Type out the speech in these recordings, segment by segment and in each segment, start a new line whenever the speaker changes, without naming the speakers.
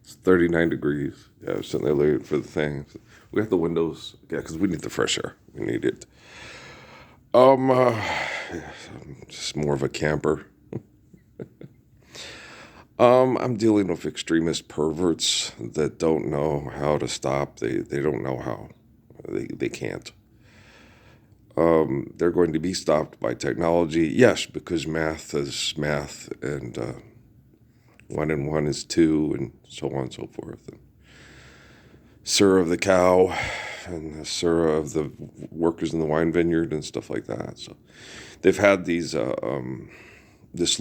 It's 39 degrees. Yeah, I was sitting there waiting for the thing. We have the windows, yeah, because we need the fresh air. We need it. Um, uh, yeah, I'm just more of a camper. I'm dealing with extremist perverts that don't know how to stop. They don't know how. They can't. They're going to be stopped by technology. Yes, because math is math, and one and one is two, and so on and so forth. And Sir of the cow, and the Sir of the workers in the wine vineyard, and stuff like that. So they've had this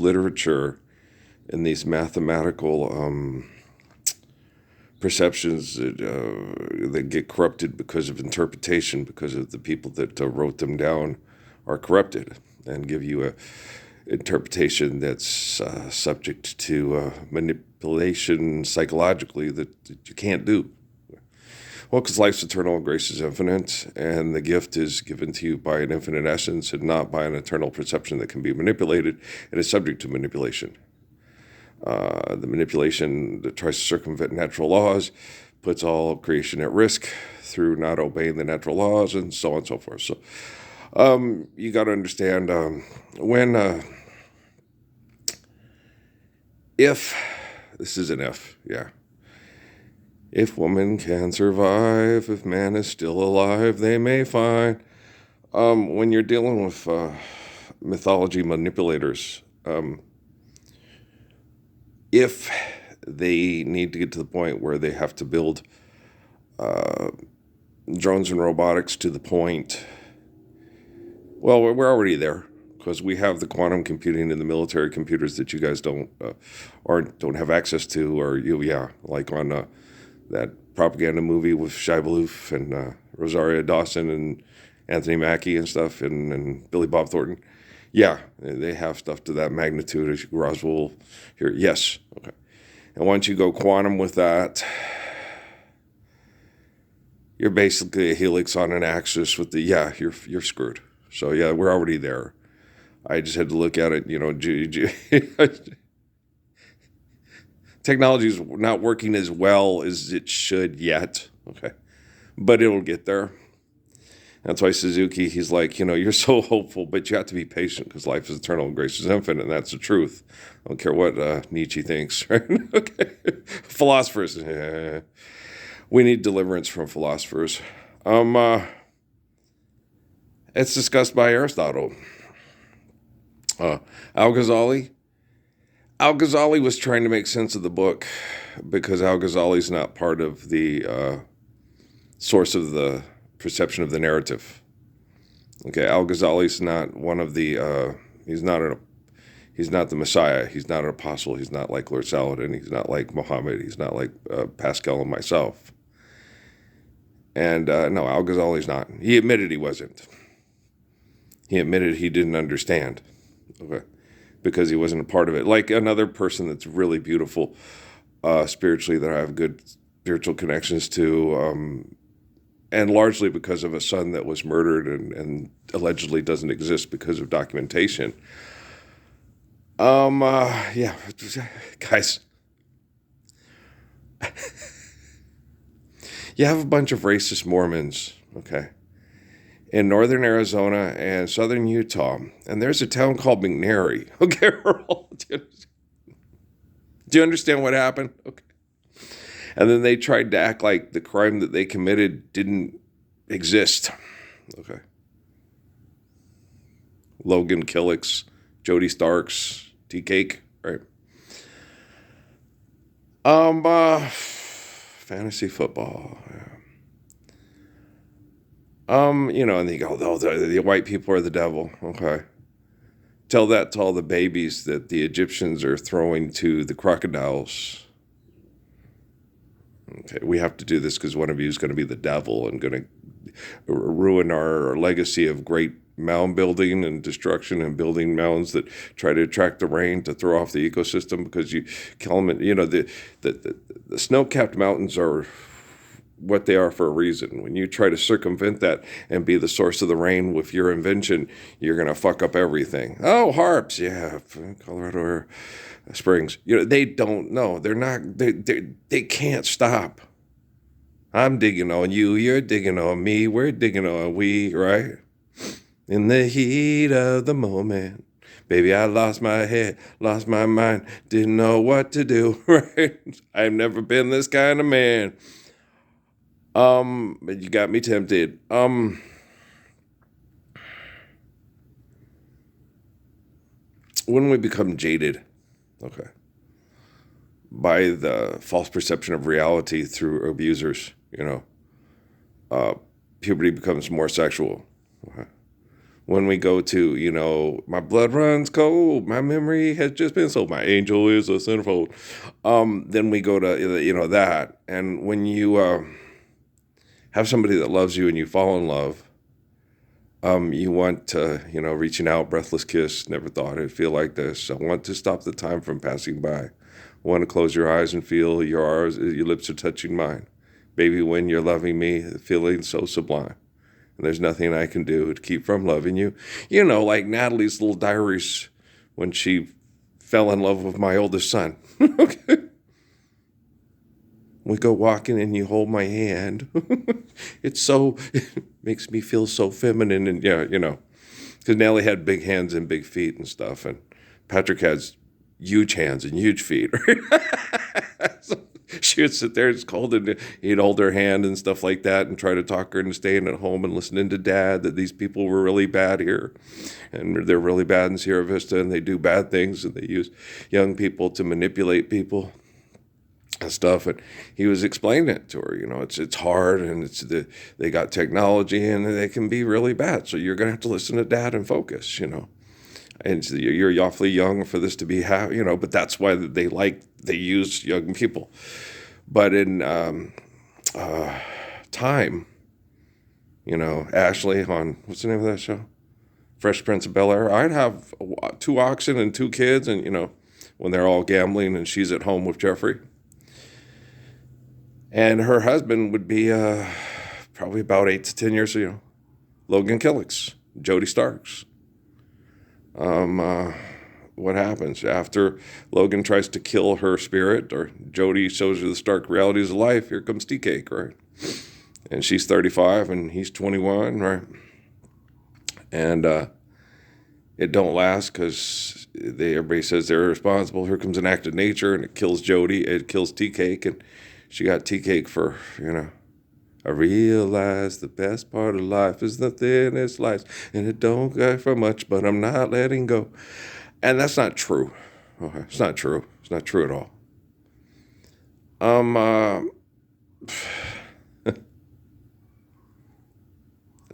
literature and these mathematical perceptions that get corrupted because of interpretation, because of the people that wrote them down are corrupted and give you a interpretation that's subject to manipulation psychologically that you can't do. Well, because life's eternal and grace is infinite, and the gift is given to you by an infinite essence and not by an eternal perception that can be manipulated and is subject to manipulation. The manipulation that tries to circumvent natural laws puts all of creation at risk through not obeying the natural laws, and so on and so forth. So you got to understand when, if, this is an if, yeah. If woman can survive, if man is still alive, they may find. When you're dealing with mythology manipulators, if they need to get to the point where they have to build drones and robotics to the point, well, we're already there because we have the quantum computing and the military computers that you guys don't have access to, or like on that propaganda movie with Shia LaBeouf and Rosario Dawson and Anthony Mackie and stuff, and Billy Bob Thornton. Yeah, they have stuff to that magnitude as Roswell here. Yes, okay. And once you go quantum with that, you're basically a helix on an axis with you're screwed. So yeah, we're already there. I just had to look at it, technology is not working as well as it should yet, okay? But it'll get there. That's why Suzuki, he's like, you're so hopeful, but you have to be patient because life is eternal and grace is infinite, and that's the truth. I don't care what Nietzsche thinks, right? Okay. Philosophers, we need deliverance from philosophers. It's discussed by Aristotle. Al-Ghazali. Al-Ghazali was trying to make sense of the book because Al-Ghazali's not part of the source of the perception of the narrative. Okay, Al-Ghazali's not one of the. He's not the Messiah. He's not an apostle. He's not like Lord Saladin. He's not like Muhammad. He's not like Pascal and myself. And no, Al-Ghazali's not. He admitted he wasn't. He admitted he didn't understand. Okay. Because he wasn't a part of it. Like another person that's really beautiful spiritually that I have good spiritual connections to, and largely because of a son that was murdered and allegedly doesn't exist because of documentation. Yeah, guys, you have a bunch of racist Mormons, okay, in northern Arizona and southern Utah, and there's a town called McNary. Okay, do you understand what happened? Okay. And then they tried to act like the crime that they committed didn't exist. Okay. Logan Killicks, Jody Starks, T-Cake, right? Fantasy football. Yeah. And they go, oh, the white people are the devil. Okay. Tell that to all the babies that the Egyptians are throwing to the crocodiles. Okay, we have to do this because one of you is going to be the devil and going to ruin our legacy of great mound building and destruction and building mounds that try to attract the rain to throw off the ecosystem because you kill them. The snow-capped mountains are what they are for a reason. When you try to circumvent that and be the source of the rain with your invention, you're going to fuck up everything. Oh, harps, yeah, Colorado Springs. They don't know. They're not. They can't stop. I'm digging on you. You're digging on me. We're digging on we. Right? In the heat of the moment, baby, I lost my head, lost my mind, didn't know what to do. Right? I've never been this kind of man. But you got me tempted. When we become jaded, okay, by the false perception of reality through abusers, puberty becomes more sexual. Okay. When we go to, my blood runs cold, my memory has just been sold, my angel is a centerfold. Then we go to, that. And when you have somebody that loves you and you fall in love, you want to, reaching out, breathless kiss, never thought it'd feel like this. I want to stop the time from passing by. I want to close your eyes and feel your lips are touching mine. Baby, when you're loving me, the feeling's so sublime. And there's nothing I can do to keep from loving you. Like Natalie's little diaries when she fell in love with my oldest son. Okay. We go walking and you hold my hand. It makes me feel so feminine. And because Nellie had big hands and big feet and stuff. And Patrick has huge hands and huge feet. Right? So she would sit there and scold, and he'd hold her hand and stuff like that and try to talk her into staying at home and listening to Dad that these people were really bad here. And they're really bad in Sierra Vista, and they do bad things, and they use young people to manipulate people and stuff. And he was explaining it to her. It's hard, and they got technology, and they can be really bad. So you're gonna have to listen to Dad and focus. And you're awfully young for this to be but that's why they use young people. But in time, Ashley on, what's the name of that show? Fresh Prince of Bel-Air. I'd have 2 oxen and 2 kids, and when they're all gambling and she's at home with Jeffrey. And her husband would be probably about 8 to 10 years, Logan Killicks, Jody Starks. What happens after Logan tries to kill her spirit, or Jody shows her the stark realities of life? Here comes tea cake, right? And she's 35 and he's 21, right? And it don't last because everybody says they're irresponsible. Here comes an act of nature, and it kills Jody. It kills tea cake, and she got tea cake for I realize the best part of life is the thinnest slice, and it don't go for much, but I'm not letting go. And that's not true. Okay, it's not true. It's not true at all.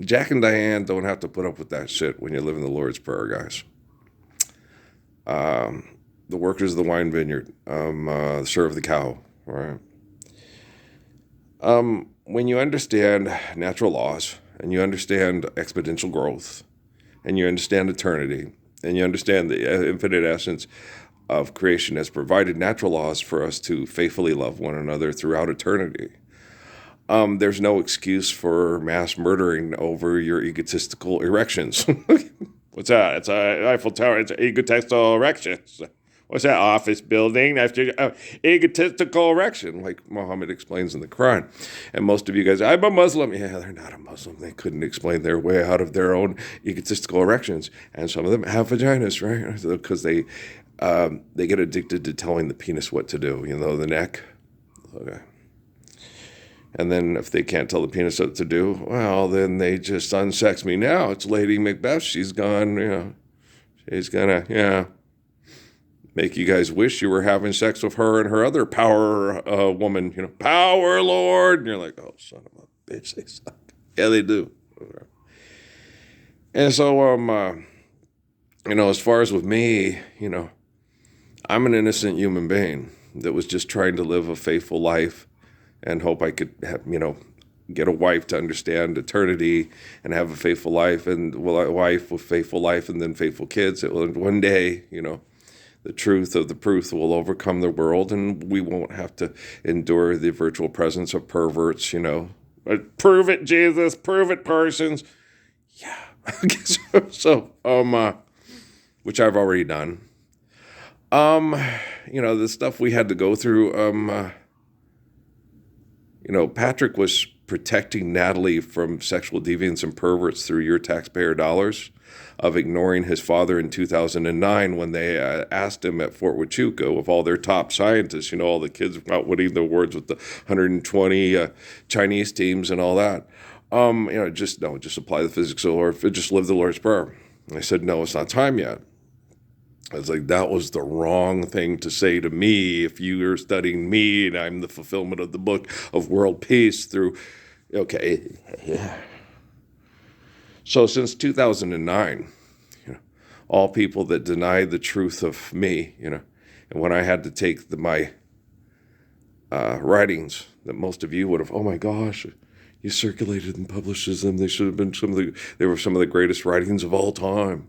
Jack and Diane don't have to put up with that shit when you live in the Lord's Prayer, guys. The workers of the wine vineyard, serve the cow, right? When you understand natural laws, and you understand exponential growth, and you understand eternity, and you understand the infinite essence of creation has provided natural laws for us to faithfully love one another throughout eternity, there's no excuse for mass murdering over your egotistical erections. What's that? It's a Eiffel Tower. It's egotistical erections. What's that, office building? After egotistical erection, like Muhammad explains in the Quran. And most of you guys, I'm a Muslim. Yeah, they're not a Muslim. They couldn't explain their way out of their own egotistical erections. And some of them have vaginas, right? Because they get addicted to telling the penis what to do. The neck. Okay. And then if they can't tell the penis what to do, well, then they just unsex me. Now it's Lady Macbeth. She's gone, she's gonna, make you guys wish you were having sex with her and her other power woman, power lord. And you're like, oh, son of a bitch, they suck. Yeah, they do. And so, as far as with me, I'm an innocent human being that was just trying to live a faithful life and hope I could have, get a wife to understand eternity and have a faithful life, and a wife with faithful life and then faithful kids. One day, The truth of the proof will overcome the world, and we won't have to endure the virtual presence of perverts, Prove it, Jesus. Prove it, persons. Yeah. So, which I've already done. The stuff we had to go through, Patrick was protecting Natalie from sexual deviants and perverts through your taxpayer dollars, of ignoring his father in 2009 when they asked him at Fort Huachuca of all their top scientists, all the kids outwitting the awards with the 120 Chinese teams and all that. Just apply the physics of the Lord, just live the Lord's Prayer. And I said, no, it's not time yet. I was like, that was the wrong thing to say to me if you are studying me and I'm the fulfillment of the book of world peace through, okay, yeah. So since 2009, all people that deny the truth of me, and when I had to take my writings that most of you would have, oh my gosh, you circulated and published them. They should have been they were some of the greatest writings of all time.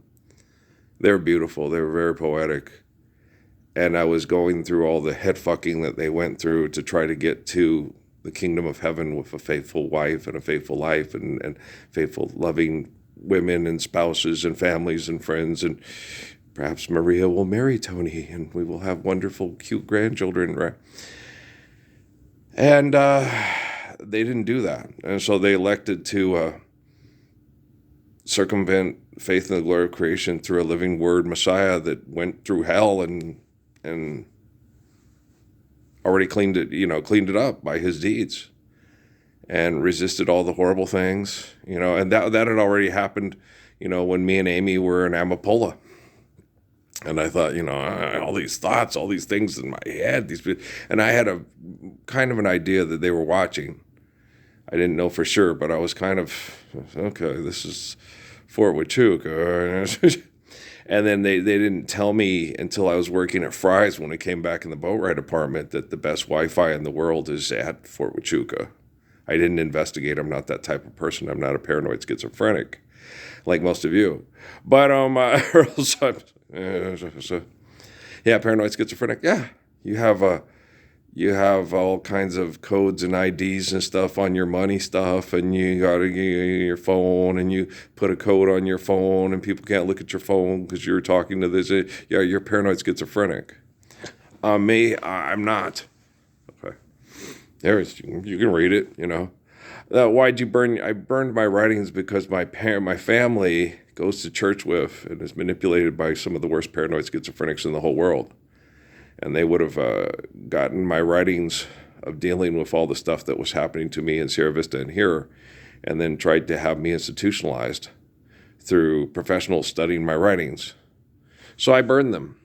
They were beautiful. They were very poetic. And I was going through all the head fucking that they went through to try to get to the kingdom of heaven with a faithful wife and a faithful life and faithful loving women and spouses and families and friends. And perhaps Maria will marry Tony and we will have wonderful, cute grandchildren. Right? And they didn't do that. And so they elected to circumvent faith in the glory of creation through a living word Messiah that went through hell and already cleaned it up by his deeds and resisted all the horrible things, and that had already happened, when me and Amy were in Amapola. And I thought, all these thoughts, all these things in my head, and I had a kind of an idea that they were watching. I didn't know for sure, but I was kind of, okay, this is Fort Huachuca. And then they didn't tell me until I was working at Fry's when I came back in the boat ride department that the best Wi-Fi in the world is at Fort Huachuca. I didn't investigate. I'm not that type of person. I'm not a paranoid schizophrenic like most of you. But yeah, paranoid schizophrenic. Yeah, you have all kinds of codes and IDs and stuff on your money stuff, and you got to get your phone, and you put a code on your phone, and people can't look at your phone because you're talking to this. Yeah, you're paranoid schizophrenic. Me, I'm not. Okay, you can read it. Why'd you burn? I burned my writings because my family goes to church with and is manipulated by some of the worst paranoid schizophrenics in the whole world. And they would have gotten my writings of dealing with all the stuff that was happening to me in Sierra Vista and here, and then tried to have me institutionalized through professionals studying my writings. So I burned them,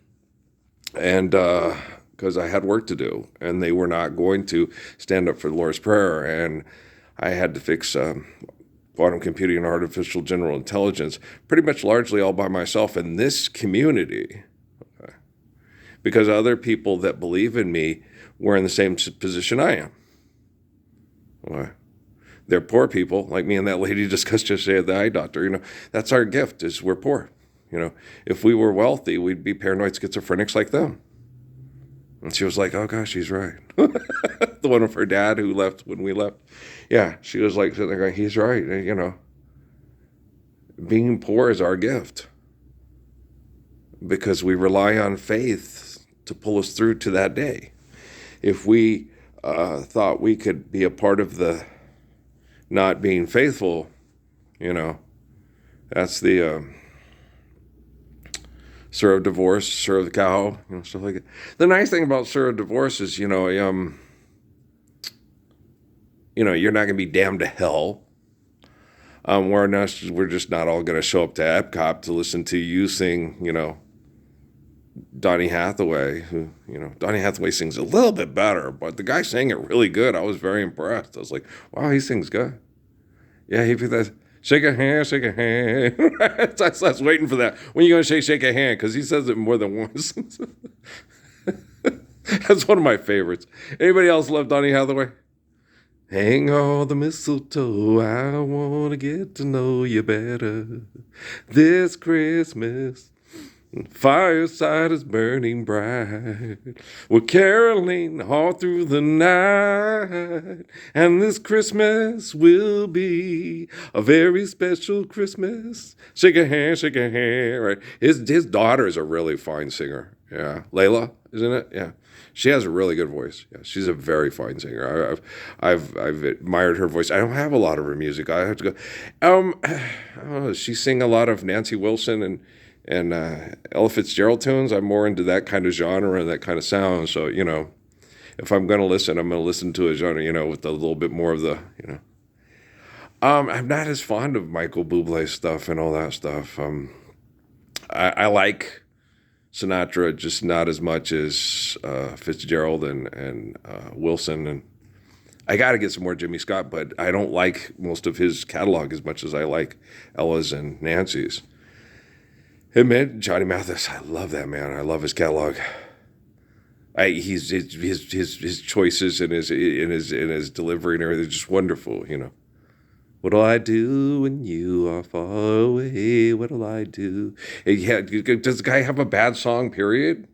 and because I had work to do, and they were not going to stand up for the Lord's Prayer, and I had to fix quantum computing and artificial general intelligence pretty much largely all by myself in this community. Because other people that believe in me were in the same position I am. Why? They're poor people, like me and that lady discussed yesterday at the eye doctor. That's our gift, is we're poor. If we were wealthy, we'd be paranoid schizophrenics like them. And she was like, oh gosh, she's right. The one with her dad who left when we left. Yeah, she was like, sitting there going, he's right. Being poor is our gift. Because we rely on faith to pull us through to that day. If we thought we could be a part of the not being faithful, that's the Sir of Divorce, Sir of the Cow, stuff like that. The nice thing about Sir of Divorce is, you're not going to be damned to hell. We're just not all going to show up to Epcot to listen to you sing, Donny Hathaway, who, Donny Hathaway sings a little bit better, but the guy sang it really good. I was very impressed. I was like, wow, he sings good. Yeah, he did that. Shake a hand, shake a hand. I was waiting for that. When are you going to say shake a hand? Because he says it more than once. That's one of my favorites. Anybody else love Donny Hathaway? Hang all the mistletoe, I want to get to know you better this Christmas. Fireside is burning bright. We're caroling all through the night. And this Christmas will be a very special Christmas. Shake a hand, shake a hand. Right. His daughter is a really fine singer. Yeah. Layla, isn't it? Yeah. She has a really good voice. Yeah, she's a very fine singer. I've admired her voice. I don't have a lot of her music. I have to go. She sing a lot of Nancy Wilson and Ella Fitzgerald tunes. I'm more into that kind of genre and that kind of sound. So, if I'm going to listen, I'm going to listen to a genre, with a little bit more of the. I'm not as fond of Michael Bublé stuff and all that stuff. I like Sinatra, just not as much as Fitzgerald and Wilson. And I got to get some more Jimmy Scott, but I don't like most of his catalog as much as I like Ella's and Nancy's. Hey man, Johnny Mathis, I love that man. I love his catalog. His choices and his delivery and everything is just wonderful. What'll I do when you are far away? What'll I do? Yeah, does the guy have a bad song? Period.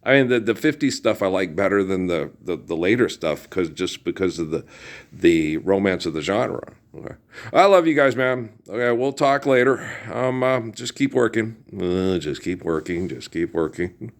I mean, the '50s stuff I like better than the later stuff because of the romance of the genre. Okay. I love you guys, man. Okay, we'll talk later. Just keep working. Just keep working. Just keep working.